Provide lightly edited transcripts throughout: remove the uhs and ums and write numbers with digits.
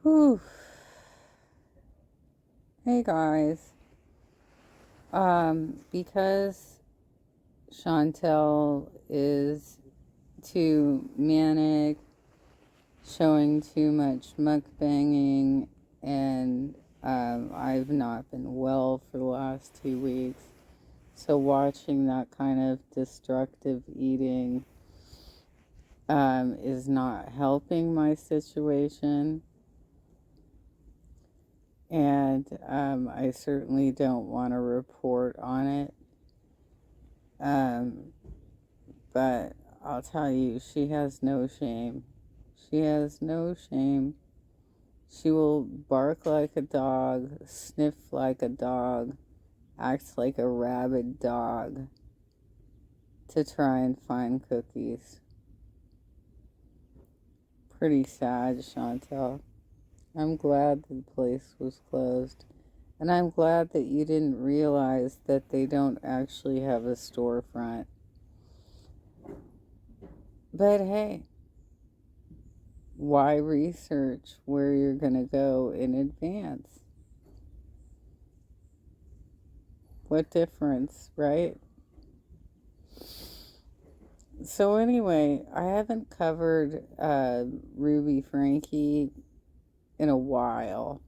Whew. Hey guys. Because Chantel is too manic, showing too much mukbanging, and I've not been well for the last 2 weeks. So watching that kind of destructive eating is not helping my situation. And I certainly don't want to report on it. But I'll tell you, she has no shame. She has no shame. She will bark like a dog, sniff like a dog, act like a rabid dog to try and find cookies. Pretty sad, Chantel. I'm glad the place was closed. And I'm glad that you didn't realize that they don't actually have a storefront. But hey, why research where you're going to go in advance? What difference, right? So anyway, I haven't covered Ruby Franke in a while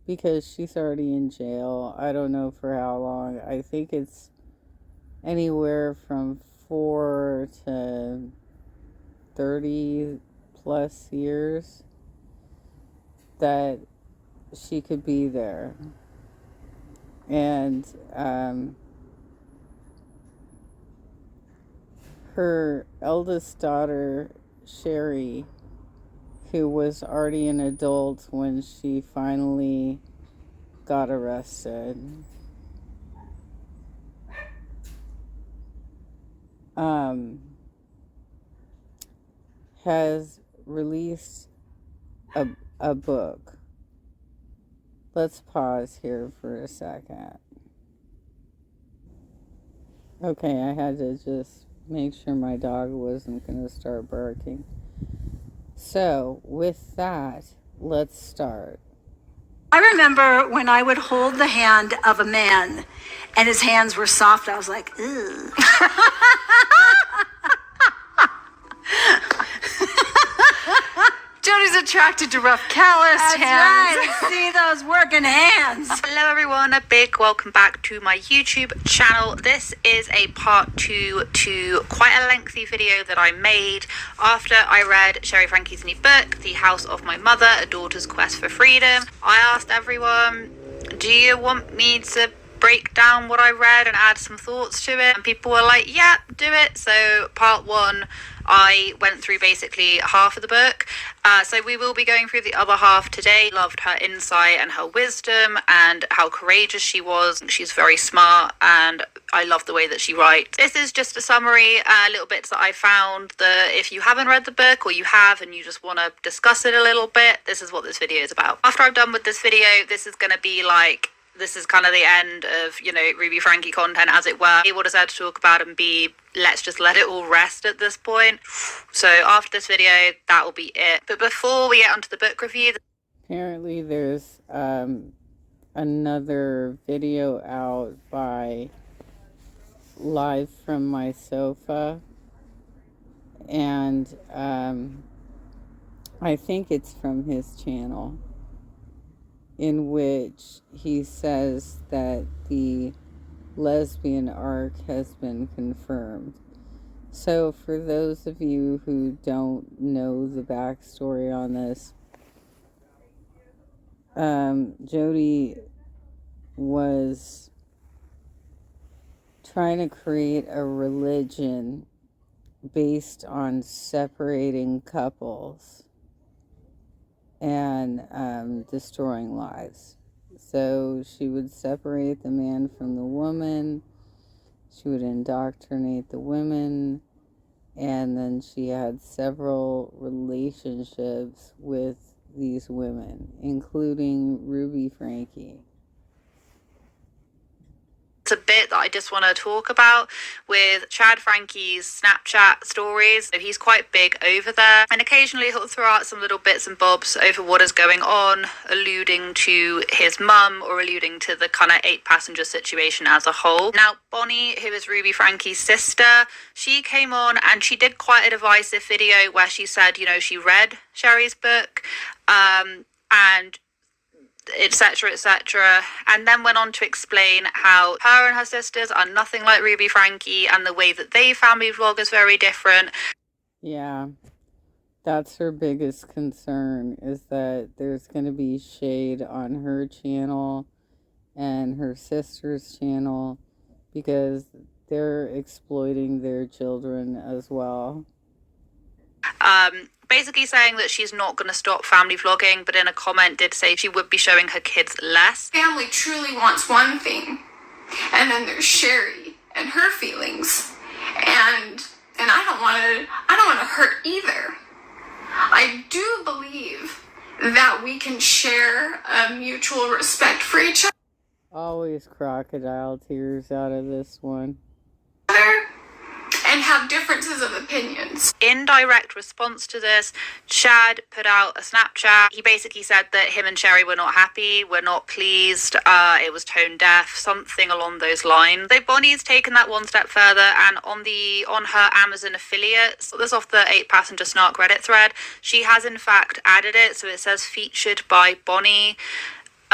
because she's already in jail. I don't know for how long. I think it's anywhere from 4 to 30 plus years that she could be there. And her eldest daughter, Shari, who was already an adult when she finally got arrested, has released a book. Let's pause here for a second. Okay, I had to just make sure my dog wasn't going to start barking. So, with that, let's start. I remember when I would hold the hand of a man and his hands were soft, I was like, ew. Jodi's attracted to rough, calloused hands. That's right. See those working hands. Hello everyone, a big welcome back to my YouTube channel. This is a part 2 to quite a lengthy video that I made after I read Shari Franke's new book, The House of My Mother, A Daughter's Quest for Freedom. I asked everyone, do you want me to break down what I read and add some thoughts to it? And people were like, yeah, do it. So part 1, I went through basically half of the book. So we will be going through the other half today. Loved her insight and her wisdom and how courageous she was. She's very smart and I love the way that she writes. This is just a summary, little bits that I found that if you haven't read the book or you have and you just want to discuss it a little bit, this is what this video is about. After I'm done with this video, this is going to be like, this is kind of the end of, Ruby Franke content, as it were. A, what is there to talk about, and B, let's just let it all rest at this point. So after this video, that will be it. But before we get onto the book review... Apparently there's another video out by Live from My Sofa. And I think it's from his channel, in which he says that the lesbian arc has been confirmed. So for those of you who don't know the backstory on this, Jodi was trying to create a religion based on separating couples and destroying lives. So she would separate the man from the woman, she would indoctrinate the women, and then she had several relationships with these women, including Ruby Franke. It's a bit that I just want to talk about with Chad Franke's Snapchat stories. So he's quite big over there, and occasionally he'll throw out some little bits and bobs over what is going on, alluding to his mum or alluding to the kind of 8-passenger situation as a whole. Now, Bonnie, who is Ruby Franke's sister, she came on and she did quite a divisive video where she said, you know, she read Shari's book, and etc, etc, and then went on to explain how her and her sisters are nothing like Ruby Franke, and the way that they family vlog is very different. Yeah, that's her biggest concern, is that there's going to be shade on her channel and her sister's channel because they're exploiting their children as well. Basically saying that she's not going to stop family vlogging, but in a comment did say she would be showing her kids less. Family truly wants one thing, and then there's Shari and her feelings, and I don't want to hurt either. I do believe that we can share a mutual respect for each Always crocodile tears out of this one. other and have differences of opinions. In direct response to this, Chad put out a Snapchat. He basically said that him and Shari were not happy, were not pleased, it was tone deaf, something along those lines. So Bonnie's taken that one step further, and on her Amazon affiliates, this off the 8-passenger snark Reddit thread, she has in fact added it, so it says featured by Bonnie,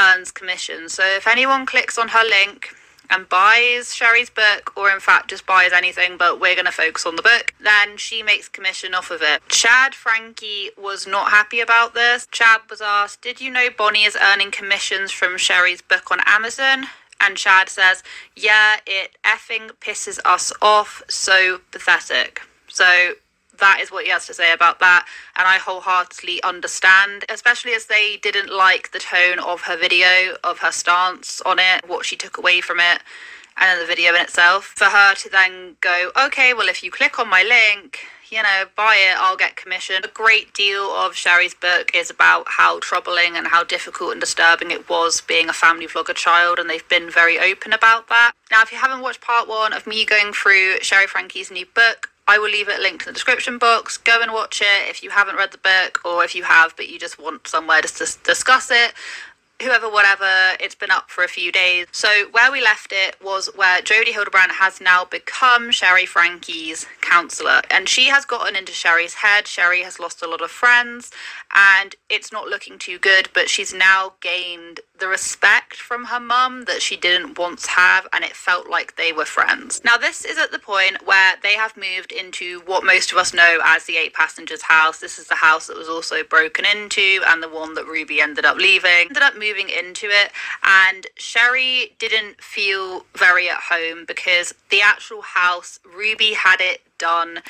earns commission. So if anyone clicks on her link and buys Shari's book, or in fact just buys anything, but we're going to focus on the book, then she makes commission off of it. Chad Franke was not happy about this. Chad was asked, did you know Bonnie is earning commissions from Shari's book on Amazon? And Chad says, yeah, it effing pisses us off, so pathetic. So that is what he has to say about that, and I wholeheartedly understand, especially as they didn't like the tone of her video, of her stance on it, what she took away from it, and then the video in itself. For her to then go, okay, well, if you click on my link, you know, buy it, I'll get commission. A great deal of Shari's book is about how troubling and how difficult and disturbing it was being a family vlogger child, and they've been very open about that. Now, if you haven't watched part 1 of me going through Shari Franke's new book, I will leave it linked in the description box. Go and watch it if you haven't read the book, or if you have but you just want somewhere to discuss it. Whoever, whatever, it's been up for a few days. So where we left it was where Jodi Hildebrandt has now become Shari Franke's counsellor, and she has gotten into Shari's head. Shari has lost a lot of friends, and it's not looking too good, but she's now gained the respect from her mum that she didn't once have, and it felt like they were friends. Now, this is at the point where they have moved into what most of us know as the 8-passengers house. This is the house that was also broken into, and the one that Ruby ended up leaving. Ended up moving into it, and Shari didn't feel very at home because the actual house, Ruby had it done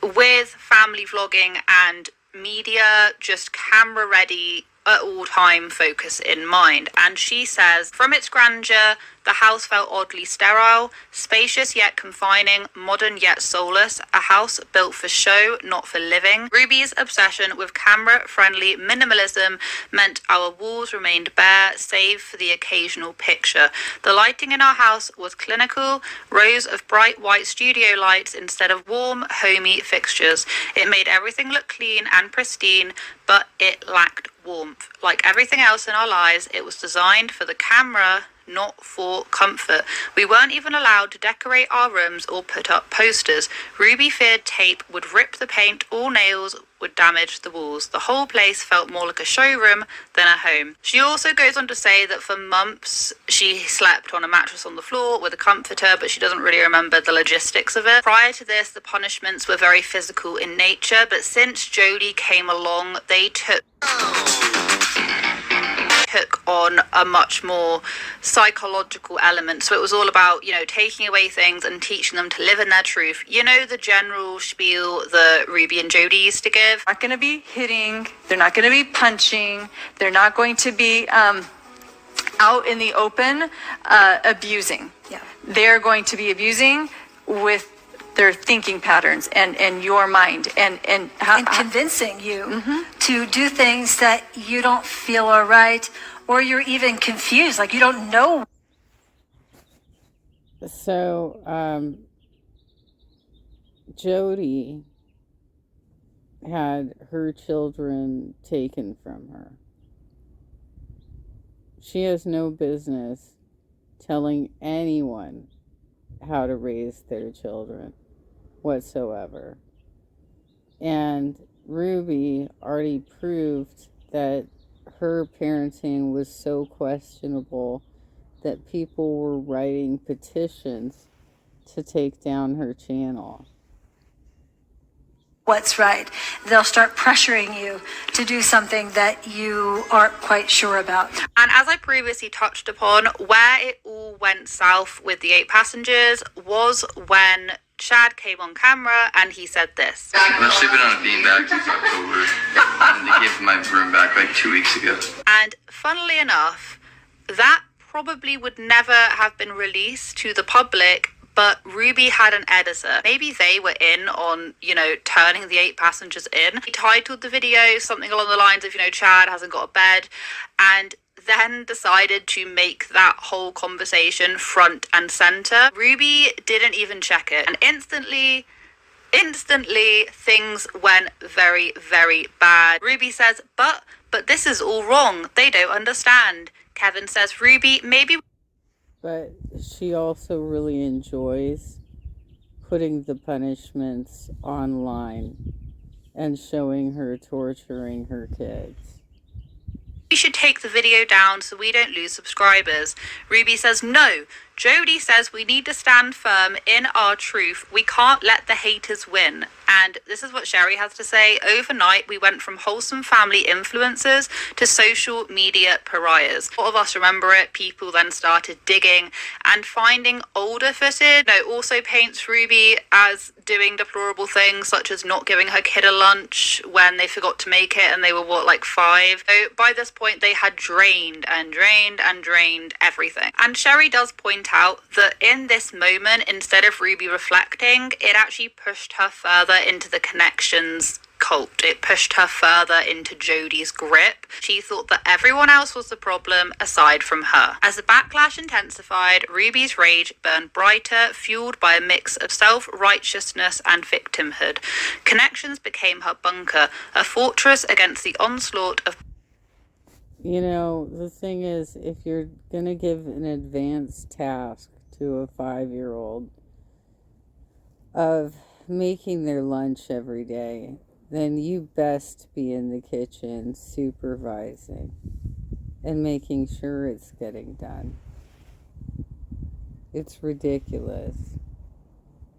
with family vlogging and media just camera ready at all time, focus in mind. And she says, from its grandeur, the house felt oddly sterile, spacious yet confining, modern yet soulless, a house built for show, not for living. Ruby's obsession with camera-friendly minimalism meant our walls remained bare, save for the occasional picture. The lighting in our house was clinical, rows of bright white studio lights instead of warm, homey fixtures. It made everything look clean and pristine, but it lacked warmth. Like everything else in our lives, it was designed for the camera, not for comfort. We weren't even allowed to decorate our rooms or put up posters. Ruby feared tape would rip the paint or nails would damage the walls. The whole place felt more like a showroom than a home. She also goes on to say that for months she slept on a mattress on the floor with a comforter, but she doesn't really remember the logistics of it. Prior to this, the punishments were very physical in nature, but since Jodi came along, they took on a much more psychological element. So it was all about, you know, taking away things and teaching them to live in their truth. You know, the general spiel that Ruby and Jodi used to give. Not going to be hitting, they're not going to be punching, they're not going to be out in the open abusing. Yeah. They're going to be abusing with their thinking patterns and your mind and convincing you to do things that you don't feel are right, or you're even confused, like you don't know. So, Jodi had her children taken from her. She has no business telling anyone how to raise their children whatsoever. And Ruby already proved that her parenting was so questionable that people were writing petitions to take down her channel. What's right. They'll start pressuring you to do something that you aren't quite sure about. And as I previously touched upon, where it all went south with the 8 passengers was when Chad came on camera and he said this. I've sleeping on a beanbag since October, and they gave my room back like 2 weeks ago. And funnily enough, that probably would never have been released to the public, but Ruby had an editor. Maybe they were in on, turning the 8 passengers in. He titled the video something along the lines of, Chad hasn't got a bed, and then decided to make that whole conversation front and center. Ruby didn't even check it, and instantly things went very, very bad. Ruby says, but this is all wrong. They don't understand. Kevin says, Ruby, maybe... But she also really enjoys putting the punishments online and showing her torturing her kids. We should take the video down so we don't lose subscribers. Ruby says, no. Jodi says we need to stand firm in our truth. We can't let the haters win. And this is what Shari has to say. Overnight, we went from wholesome family influencers to social media pariahs. A lot of us remember it. People then started digging and finding older footage. Also paints Ruby as doing deplorable things, such as not giving her kid a lunch when they forgot to make it and they were, 5? So by this point, they had drained everything. And Shari does point out that in this moment, instead of Ruby reflecting, it actually pushed her further into the connections cult. It pushed her further into Jodi's grip. She thought that everyone else was the problem aside from her. As the backlash intensified, Ruby's rage burned brighter, fueled by a mix of self-righteousness and victimhood. Connections became her bunker, a fortress against the onslaught of... The thing is, if you're going to give an advanced task to a 5-year-old of making their lunch every day, then you best be in the kitchen supervising and making sure it's getting done. It's ridiculous.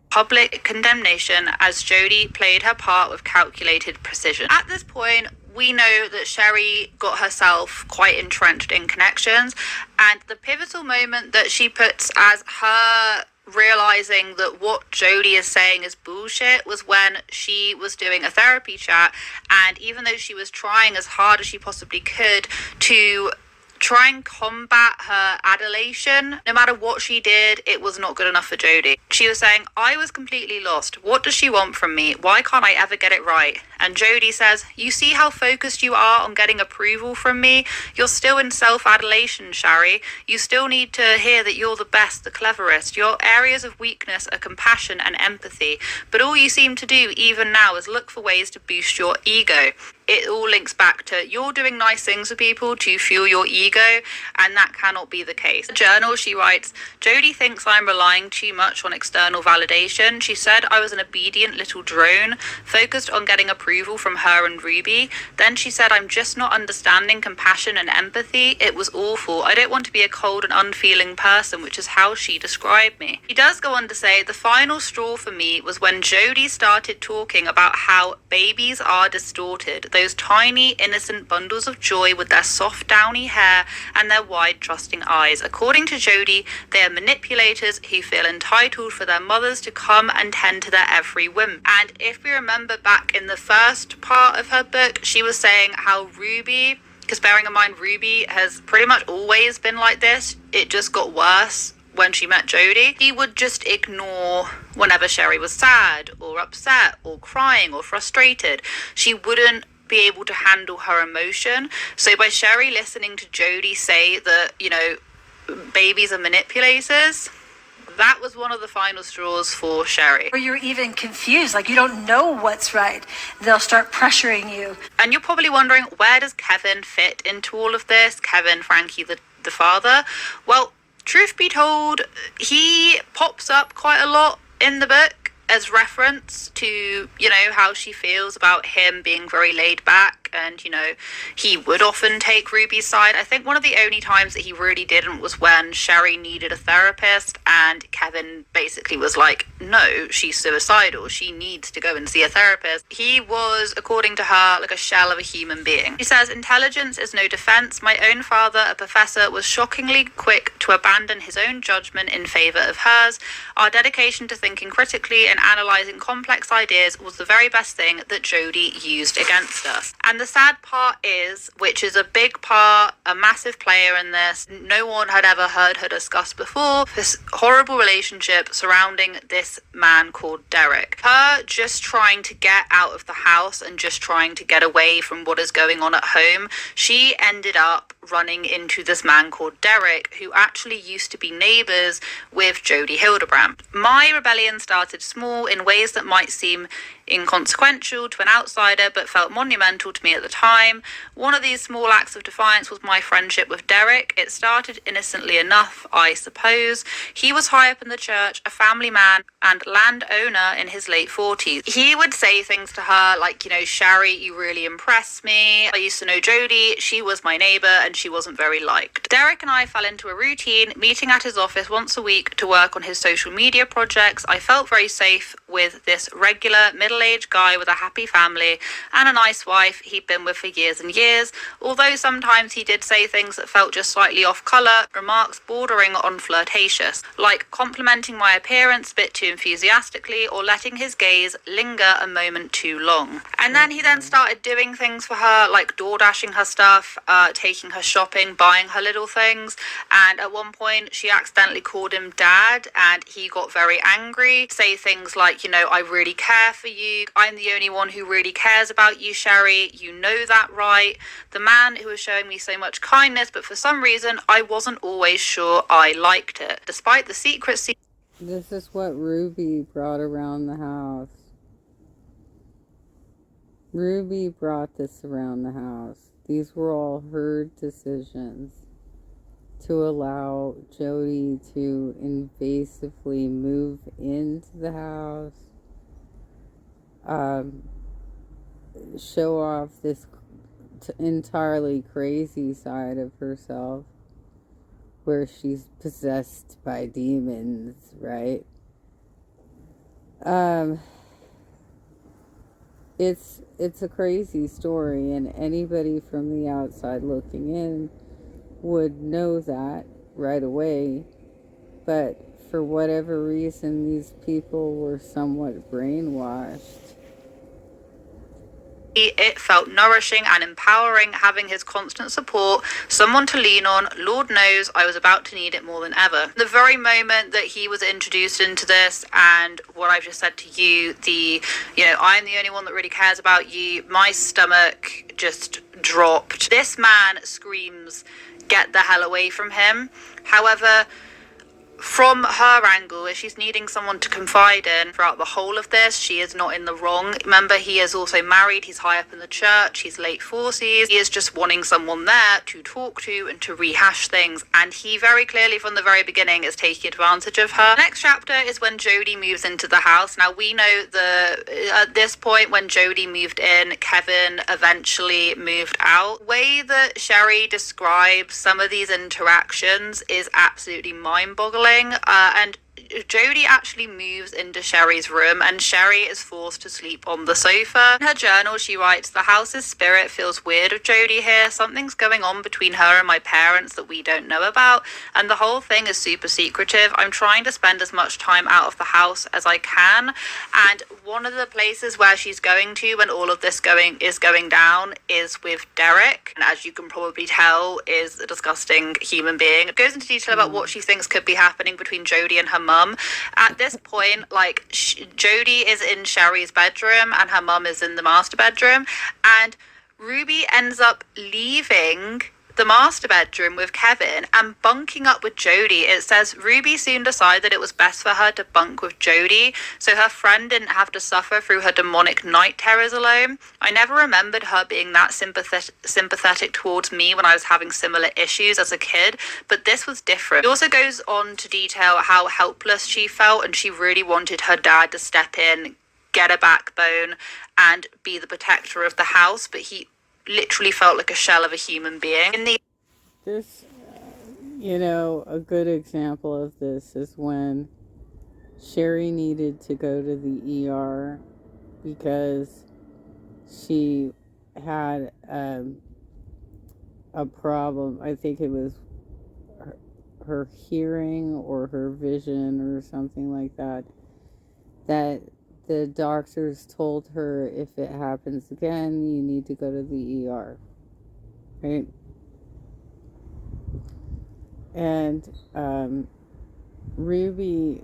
Public condemnation as Jodi played her part with calculated precision. At this point, we know that Shari got herself quite entrenched in connections, and the pivotal moment that she puts as her realizing that what Jodi is saying is bullshit was when she was doing a therapy chat, and even though she was trying as hard as she possibly could to try and combat her adulation, no matter what she did, it was not good enough for Jodi. She was saying, I was completely lost. What does she want from me? Why can't I ever get it right? And Jodi says, you see how focused you are on getting approval from me? You're still in self-adulation, Shari. You still need to hear that you're the best, the cleverest. Your areas of weakness are compassion and empathy. But all you seem to do even now is look for ways to boost your ego. It all links back to you're doing nice things for people to fuel your ego, and that cannot be the case. In the journal, she writes, Jodi thinks I'm relying too much on external validation. She said I was an obedient little drone, focused on getting approval from her and Ruby. Then she said I'm just not understanding compassion and empathy. It was awful. I don't want to be a cold and unfeeling person, which is how she described me. She does go on to say, the final straw for me was when Jodi started talking about how babies are distorted. Those tiny, innocent bundles of joy with their soft, downy hair and their wide, trusting eyes. According to Jodi, they are manipulators who feel entitled for their mothers to come and tend to their every whim. And if we remember back in the first part of her book, she was saying how Ruby, because bearing in mind Ruby has pretty much always been like this, it just got worse when she met Jodi. She would just ignore whenever Shari was sad or upset or crying or frustrated. She wouldn't be able to handle her emotion. So by Shari listening to Jodi say that, babies are manipulators, that was one of the final straws for Shari. Or you're even confused, like you don't know what's right. They'll start pressuring you. And you're probably wondering, where does Kevin fit into all of this? Kevin, Frankie, the father? Well, truth be told, he pops up quite a lot in the book as reference to, you know, how she feels about him being very laid back. And, you know, he would often take Ruby's side. I think one of the only times that he really didn't was when Shari needed a therapist and Kevin basically was like, no, she's suicidal. She needs to go and see a therapist. He was, according to her, like a shell of a human being. She says, intelligence is no defense. My own father, a professor, was shockingly quick to abandon his own judgment in favor of hers. Our dedication to thinking critically and analyzing complex ideas was the very best thing that Jodi used against us. And the sad part is, which is a big part, a massive player in this, no one had ever heard her discuss before, this horrible relationship surrounding this man called Derek. Her just trying to get out of the house and just trying to get away from what is going on at home, she ended up running into this man called Derek, who actually used to be neighbours with Jodi Hildebrandt. My rebellion started small in ways that might seem inconsequential to an outsider but felt monumental to me at the time. One of these small acts of defiance was my friendship with Derek. It started innocently enough, I suppose. He was high up in the church, a family man and landowner in his late 40s. He would say things to her like, you know, Shari, you really impress me. I used to know Jodi, she was my neighbour and she wasn't very liked. Derek and I fell into a routine, meeting at his office once a week to work on his social media projects. I felt very safe with this regular middle-aged guy with a happy family and a nice wife he'd been with for years and years, although sometimes he did say things that felt just slightly off colour, remarks bordering on flirtatious, like complimenting my appearance a bit too enthusiastically or letting his gaze linger a moment too long. And then he then started doing things for her, like door dashing her stuff, taking her shopping, buying her little things, and at one point she accidentally called him dad and he got very angry, say things like, you know, I really care for you, I'm the only one who really cares about you, Shari, you know that, right? The man who was showing me so much kindness, but for some reason I wasn't always sure I liked it, despite the secrecy. This is what Ruby brought around the house. Ruby brought this around the house. These were all her decisions to allow Jodi to invasively move into the house, show off this entirely crazy side of herself where she's possessed by demons, right? It's a crazy story, and anybody from the outside looking in would know that right away, but for whatever reason these people were somewhat brainwashed. It felt nourishing and empowering having his constant support, someone to lean on. Lord knows I was about to need it more than ever. The very moment that he was introduced into this, and what I've just said to you, I'm the only one that really cares about you, my stomach just dropped. This man screams, get the hell away from him. However, from her angle, if she's needing someone to confide in throughout the whole of this, she is not in the wrong. Remember, he is also married, he's high up in the church, he's late 40s, he is just wanting someone there to talk to and to rehash things, and he very clearly from the very beginning is taking advantage of her. The next chapter is when Jodi moves into the house. Now we know at this point when Jodi moved in, Kevin eventually moved out. The way that Shari describes some of these interactions is absolutely mind-boggling. And Jodi actually moves into Shari's room and Shari is forced to sleep on the sofa. In her journal, she writes, the house's spirit feels weird of Jodi here. Something's going on between her and my parents that we don't know about, and the whole thing is super secretive. I'm trying to spend as much time out of the house as I can, and one of the places where she's going to when all of this is going down is with Derek, and as you can probably tell, is a disgusting human being. It goes into detail about what she thinks could be happening between Jodi and her mum. At this point, Jodi is in Shari's bedroom and her mum is in the master bedroom, and Ruby ends up leaving the master bedroom with Kevin and bunking up with Jodi. It says Ruby soon decided it was best for her to bunk with Jodi so her friend didn't have to suffer through her demonic night terrors alone. I never remembered her being that sympathetic towards me when I was having similar issues as a kid, but this was different. It also goes on to detail how helpless she felt, and she really wanted her dad to step in, get a backbone, and be the protector of the house, but he literally felt like a shell of a human being. This, you know, a good example of this is when Shari needed to go to the ER because she had a problem. I think it was her hearing or her vision or something like that, that the doctors told her if it happens again, you need to go to the ER, right? And Ruby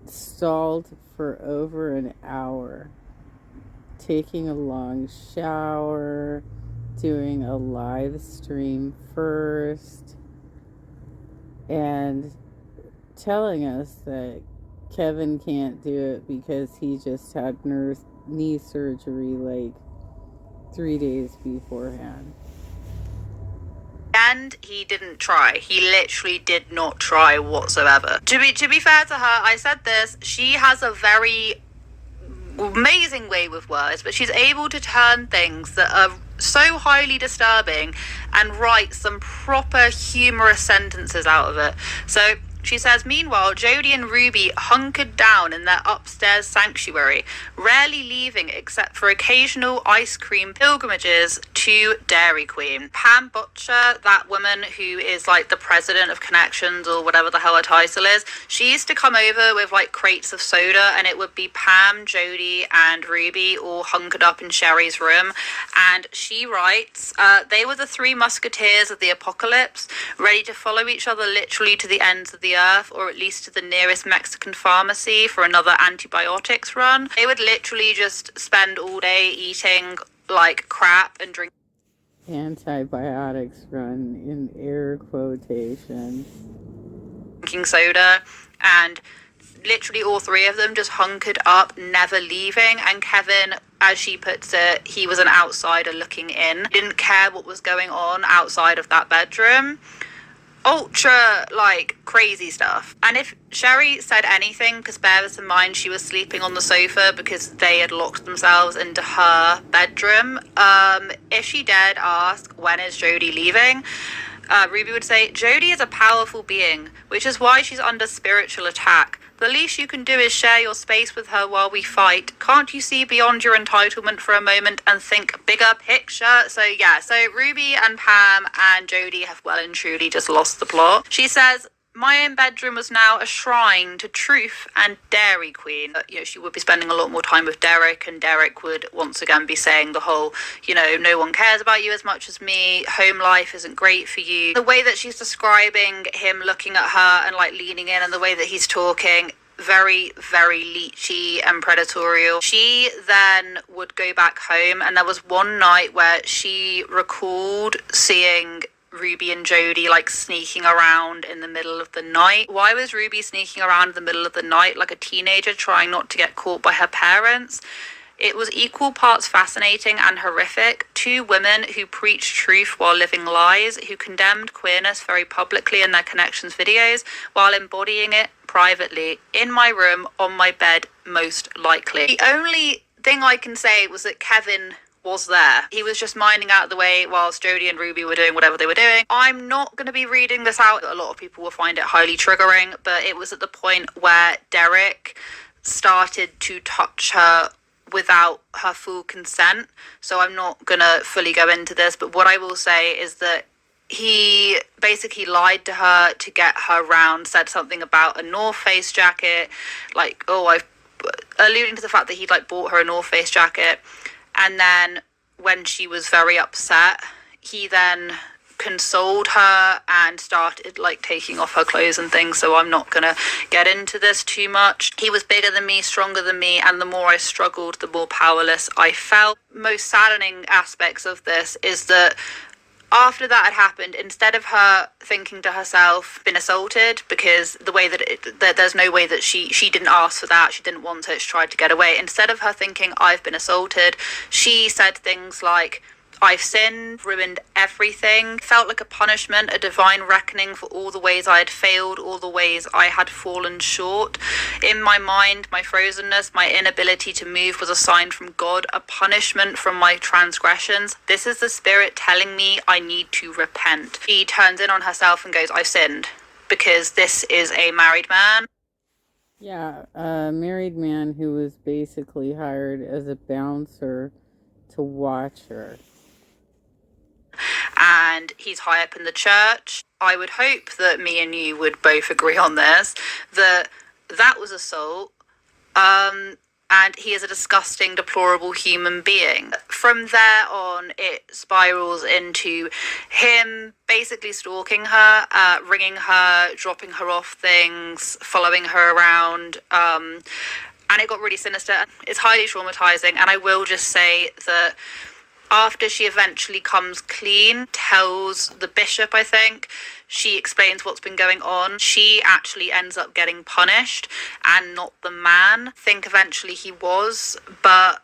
stalled for over an hour, taking a long shower, doing a live stream first, and telling us that Kevin can't do it because he just had knee surgery like 3 days beforehand. And he didn't try. He literally did not try whatsoever. To be fair to her, I said this, she has a very amazing way with words, but she's able to turn things that are so highly disturbing and write some proper humorous sentences out of it. So she says, meanwhile, Jodi and Ruby hunkered down in their upstairs sanctuary, rarely leaving except for occasional ice cream pilgrimages to Dairy Queen. Pam Butcher, that woman who is like the president of Connections or whatever the hell her title is, she used to come over with like crates of soda, and it would be Pam, Jodi, and Ruby all hunkered up in Shari's room. And she writes, they were the three musketeers of the apocalypse, ready to follow each other literally to the ends of the earth, or at least to the nearest Mexican pharmacy for another antibiotics run. They would literally just spend all day eating like crap and drinking Antibiotics run in air quotations. Drinking soda, and literally all three of them just hunkered up, never leaving. And Kevin, as she puts it, he was an outsider looking in. He didn't care what was going on outside of that bedroom. Ultra, like, crazy stuff. And if Shari said anything, because bear this in mind, she was sleeping on the sofa because they had locked themselves into her bedroom. If she dared ask, when is Jodi leaving? Ruby would say, Jodi is a powerful being, which is why she's under spiritual attack. The least you can do is share your space with her while we fight. Can't you see beyond your entitlement for a moment and think bigger picture? So yeah, so Ruby and Pam and Jodi have well and truly just lost the plot. She says, my own bedroom was now a shrine to truth and Dairy Queen. You know, she would be spending a lot more time with Derek, and Derek would once again be saying the whole, you know, no one cares about you as much as me, home life isn't great for you. The way that she's describing him looking at her and like leaning in, and the way that he's talking, very, very leechy and predatorial. She then would go back home, and there was one night where she recalled seeing Ruby and Jodi like sneaking around in the middle of the night. Why was Ruby sneaking around in the middle of the night like a teenager trying not to get caught by her parents? It was equal parts fascinating and horrific. Two women who preached truth while living lies, who condemned queerness very publicly in their Connections videos while embodying it privately, in my room, on my bed, most likely. The only thing I can say was that Kevin was there. He was just minding out of the way whilst Jodi and Ruby were doing whatever they were doing. I'm not going to be reading this out. A lot of people will find it highly triggering, but it was at the point where Derek started to touch her without her full consent. So I'm not going to fully go into this, but what I will say is that he basically lied to her to get her round, said something about a North Face jacket, like, alluding to the fact that he'd like bought her a North Face jacket. And then when she was very upset, he then consoled her and started like taking off her clothes and things. So I'm not going to get into this too much. He was bigger than me, stronger than me, and the more I struggled, the more powerless I felt. Most saddening aspects of this is that After that had happened, instead of her thinking to herself, been assaulted, because the way that there's no way that she didn't ask for that, she didn't want it, she tried to get away. Instead of her thinking, I've been assaulted, she said things like, I've sinned, ruined everything. Felt like a punishment, a divine reckoning for all the ways I had failed, all the ways I had fallen short. In my mind, my frozenness, my inability to move was a sign from God, a punishment from my transgressions. This is the Spirit telling me I need to repent. She turns in on herself and goes, I've sinned, because this is a married man. Yeah, a married man who was basically hired as a bouncer to watch her. And he's high up in the church. I would hope that me and you would both agree on this, that was assault, and he is a disgusting, deplorable human being. From there on, it spirals into him basically stalking her, ringing her, dropping her off things, following her around, and it got really sinister. It's highly traumatizing, and I will just say that after she eventually comes clean, tells the bishop, I think, she explains what's been going on. She actually ends up getting punished and not the man. I think eventually he was, but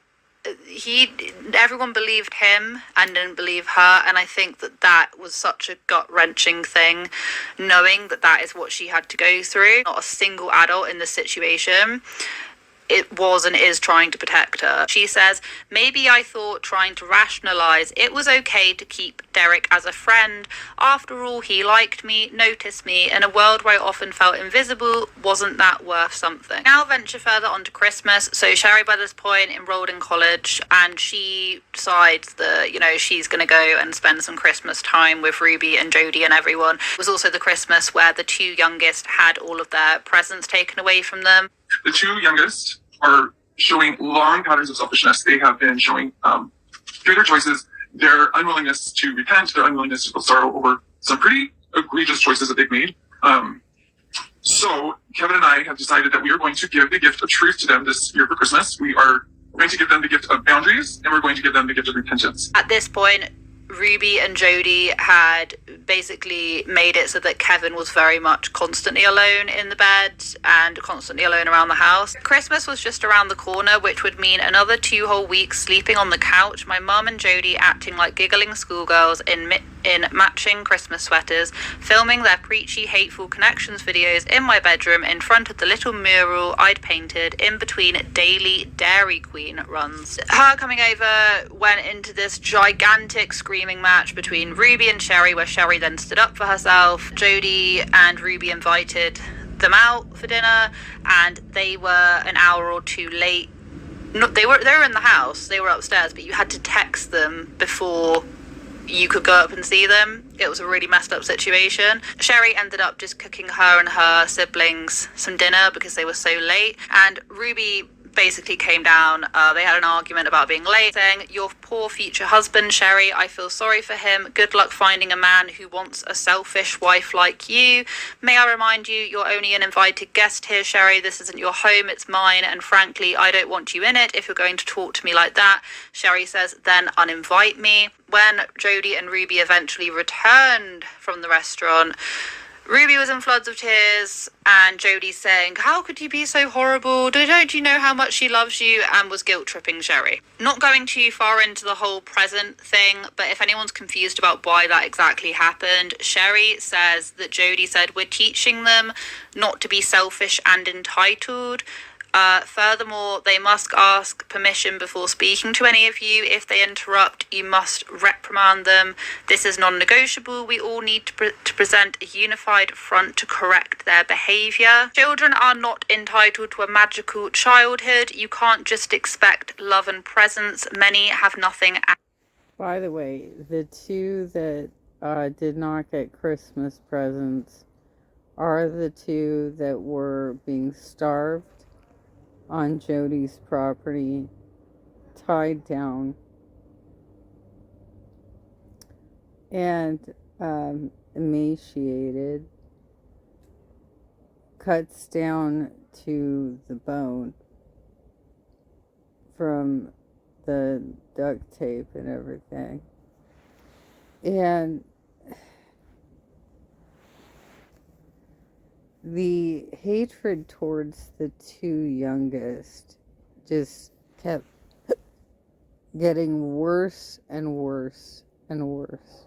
everyone believed him and didn't believe her, and I think that was such a gut-wrenching thing, knowing that is what she had to go through. Not a single adult in this situation it was and is trying to protect her. She says, maybe I thought trying to rationalize it was okay to keep Derek as a friend. After all, he liked me, noticed me. In a world where I often felt invisible, wasn't that worth something? Now venture further onto Christmas. So Shari by this point enrolled in college, and she decides that, she's going to go and spend some Christmas time with Ruby and Jodi and everyone. It was also the Christmas where the two youngest had all of their presents taken away from them. The two youngest are showing long patterns of selfishness. They have been showing through their choices, their unwillingness to repent, their unwillingness to feel sorrow over some pretty egregious choices that they've made. So Kevin and I have decided that we are going to give the gift of truth to them this year for Christmas. We are going to give them the gift of boundaries, and we're going to give them the gift of repentance. At this point, Ruby and Jodi had basically made it so that Kevin was very much constantly alone in the bed and constantly alone around the house. Christmas was just around the corner, which would mean another 2 whole weeks sleeping on the couch, my mum and Jodi acting like giggling schoolgirls in matching Christmas sweaters, filming their preachy, hateful connections videos in my bedroom in front of the little mural I'd painted in between daily Dairy Queen runs. Her coming over went into this gigantic screaming match between Ruby and Shari, where Shari then stood up for herself. Jodi and Ruby invited them out for dinner, and they were an hour or two late. No, they were in the house, they were upstairs, but you had to text them before you could go up and see them. It was a really messed up situation. Shari ended up just cooking her and her siblings some dinner because they were so late, and Ruby basically came down. They had an argument about being late, saying, your poor future husband, Shari, I feel sorry for him. Good luck finding a man who wants a selfish wife like you. May I remind you, you're only an invited guest here, Shari. This isn't your home, it's mine, and frankly, I don't want you in it if you're going to talk to me like that. Shari says, then uninvite me. When Jodi and Ruby eventually returned from the restaurant, Ruby was in floods of tears, and Jodi saying, how could you be so horrible? Don't you know how much she loves you? And was guilt-tripping Shari. Not going too far into the whole present thing, but if anyone's confused about why that exactly happened, Shari says that Jodi said, we're teaching them not to be selfish and entitled. Furthermore, they must ask permission before speaking to any of you. If they interrupt, you must reprimand them. This is non-negotiable. We all need to present a unified front to correct their behaviour. Children are not entitled to a magical childhood. You can't just expect love and presence. Many have nothing. By the way, the two that did not get Christmas presents are the two that were being starved on Jodi's property, tied down, and emaciated, cuts down to the bone from the duct tape and everything. And the hatred towards the two youngest just kept getting worse and worse and worse.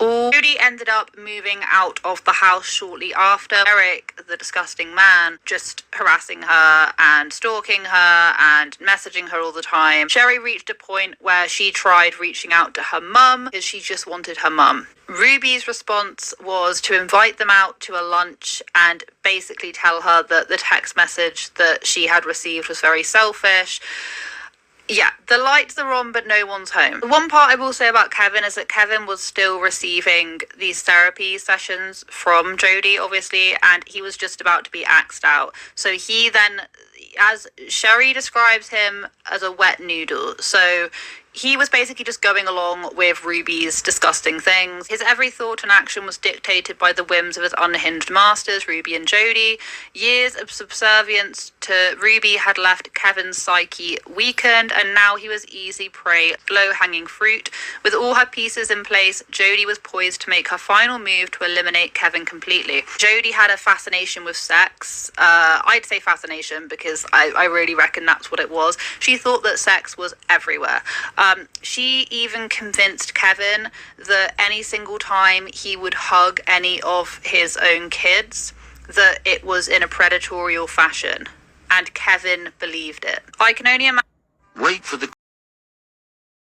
Jodi ended up moving out of the house shortly after. Eric, the disgusting man, just harassing her and stalking her and messaging her all the time. Shari reached a point where she tried reaching out to her mum because she just wanted her mum. Ruby's response was to invite them out to a lunch and basically tell her that the text message that she had received was very selfish. Yeah, the lights are on, but no one's home. The one part I will say about Kevin is that Kevin was still receiving these therapy sessions from Jodi, obviously, and he was just about to be axed out. So he then, as Shari describes him, as a wet noodle. So he was basically just going along with Ruby's disgusting things. His every thought and action was dictated by the whims of his unhinged masters, Ruby and Jodi. Years of subservience to Ruby had left Kevin's psyche weakened, and now he was easy prey, low-hanging fruit. With all her pieces in place, Jodi was poised to make her final move to eliminate Kevin completely. Jodi had a fascination with sex. I'd say fascination because I really reckon that's what it was. She thought that sex was everywhere. She even convinced Kevin that any single time he would hug any of his own kids, that it was in a predatory fashion. And Kevin believed it. I can only imagine. Wait for the